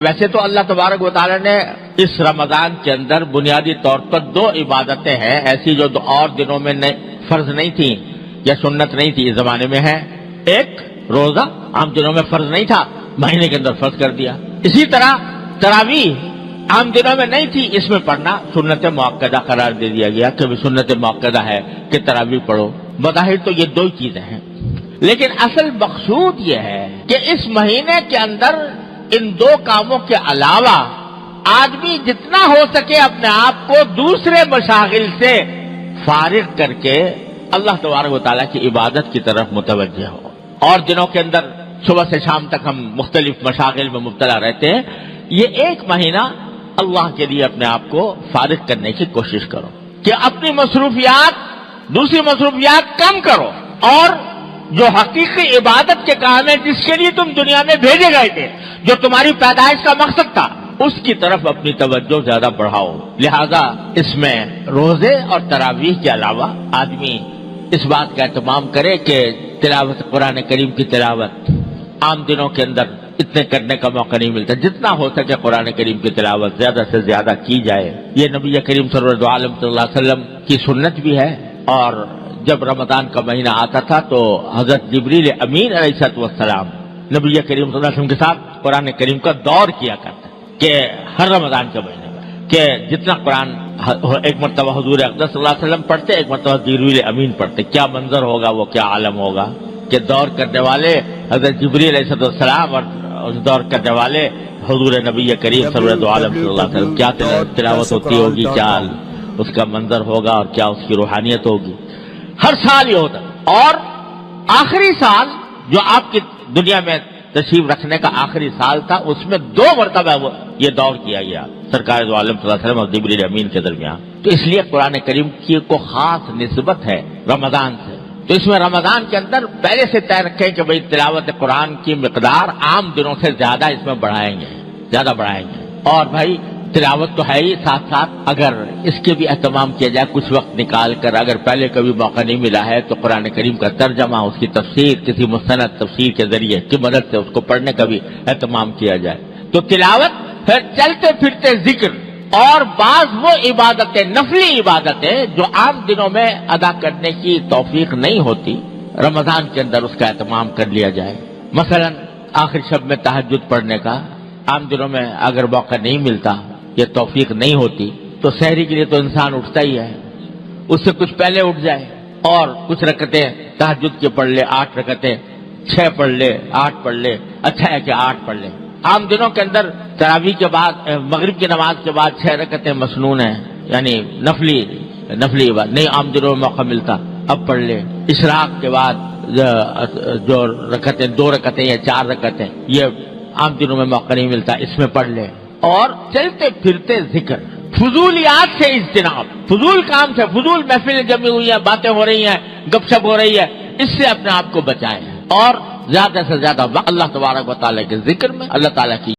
ویسے تو اللہ تبارک و تعالی نے اس رمضان کے اندر بنیادی طور پر 2 عبادتیں ہیں ایسی جو اور دنوں میں فرض نہیں تھیں یا سنت نہیں تھی، اس زمانے میں ہے۔ ایک روزہ عام دنوں میں فرض نہیں تھا، مہینے کے اندر فرض کر دیا۔ اسی طرح تراویح عام دنوں میں نہیں تھی، اس میں پڑھنا سنت مؤکدہ قرار دے دیا گیا کہ بھی سنت مؤکدہ ہے کہ تراویح پڑھو۔ بظاہر تو یہ 2 چیزیں ہیں، لیکن اصل مقصود یہ ہے کہ اس مہینے کے اندر ان 2 کاموں کے علاوہ آدمی جتنا ہو سکے اپنے آپ کو دوسرے مشاغل سے فارغ کر کے اللہ تبارک و تعالیٰ کی عبادت کی طرف متوجہ ہو۔ اور دنوں کے اندر صبح سے شام تک ہم مختلف مشاغل میں مبتلا رہتے ہیں، یہ ایک مہینہ اللہ کے لیے اپنے آپ کو فارغ کرنے کی کوشش کرو کہ اپنی مصروفیات، دوسری مصروفیات کم کرو، اور جو حقیقی عبادت کے کام ہے جس کے لیے تم دنیا میں بھیجے گئے تھے، جو تمہاری پیدائش کا مقصد تھا، اس کی طرف اپنی توجہ زیادہ بڑھاؤ۔ لہذا اس میں روزے اور تراویح کے علاوہ آدمی اس بات کا اہتمام کرے کہ تلاوت قرآن کریم کی تلاوت عام دنوں کے اندر اتنے کرنے کا موقع نہیں ملتا، جتنا ہو سکے قرآن کریم کی تلاوت زیادہ سے زیادہ کی جائے۔ یہ نبی کریم صلی اللہ علیہ وسلم کی سنت بھی ہے، اور جب رمضان کا مہینہ آتا تھا تو حضرت جبریل امین علیہ السلام نبی کریم صلی اللہ علیہ وسلم کے ساتھ قرآن کریم کا دور کیا کرتے کہ ہر رمضان کے مہینے میں کہ جتنا قرآن ایک مرتبہ حضور اقدس صلی اللہ علیہ وسلم پڑھتے، ایک مرتبہ جبریل امین پڑھتے، کیا منظر ہوگا، وہ کیا عالم ہوگا کہ دور کرنے والے حضرت جبریل علیہ السلام اور دور کرنے والے حضور نبی کریم صلی اللہ علیہ وسلم کیا تلاوت ہوتی ہوگی، کیا اس کا منظر ہوگا اور کیا اس کی روحانیت ہوگی۔ ہر سال یہ ہوتا، اور آخری سال جو آپ کی دنیا میں تشریف رکھنے کا آخری سال تھا، اس میں 2 مرتبہ یہ دور کیا گیا سرکار دو عالم صلی اللہ علیہ وسلم اور جبریل امین کے درمیان۔ تو اس لیے قرآن کریم کی کو خاص نسبت ہے رمضان سے۔ تو اس میں رمضان کے اندر پہلے سے طے رکھیں کہ بھئی تلاوت قرآن کی مقدار عام دنوں سے زیادہ اس میں بڑھائیں گے، اور بھائی تلاوت تو ہے ہی، ساتھ ساتھ اگر اس کے بھی اہتمام کیا جائے کچھ وقت نکال کر، اگر پہلے کبھی موقع نہیں ملا ہے تو قرآن کریم کا ترجمہ، اس کی تفسیر کسی مستند تفسیر کے ذریعے کی مدد سے اس کو پڑھنے کا بھی اہتمام کیا جائے۔ تو تلاوت، پھر چلتے پھرتے ذکر، اور بعض وہ عبادتیں، نفلی عبادتیں جو عام دنوں میں ادا کرنے کی توفیق نہیں ہوتی، رمضان کے اندر اس کا اہتمام کر لیا جائے۔ مثلا آخر شب میں تہجد پڑھنے کا عام دنوں میں اگر موقع نہیں ملتا، یہ توفیق نہیں ہوتی، تو سحری کے لیے تو انسان اٹھتا ہی ہے، اس سے کچھ پہلے اٹھ جائے اور کچھ رکعتیں تہجد کے پڑھ لے، 8 رکعتیں، 6 پڑھ لے، 8 پڑھ لے، اچھا ہے کہ 8 پڑھ لے۔ عام دنوں کے اندر تراویح کے بعد، مغرب کی نماز کے بعد 6 رکعتیں مسنون ہیں، یعنی نفلی عبادت نہیں عام دنوں میں موقع ملتا، اب پڑھ لے۔ اشراق کے بعد جو رکعتیں، 2 رکعتیں یا 4 رکعتیں، یہ عام دنوں میں موقع نہیں ملتا، اس میں پڑھ لے۔ اور چلتے پھرتے ذکر، فضولیات سے اجتناب، فضول کام سے، فضول محفلیں جمی ہوئی ہیں، باتیں ہو رہی ہیں، گپ شپ ہو رہی ہے، اس سے اپنے آپ کو بچائیں، اور زیادہ سے زیادہ وقت اللہ تبارک و تعالیٰ کے ذکر میں، اللہ تعالیٰ کی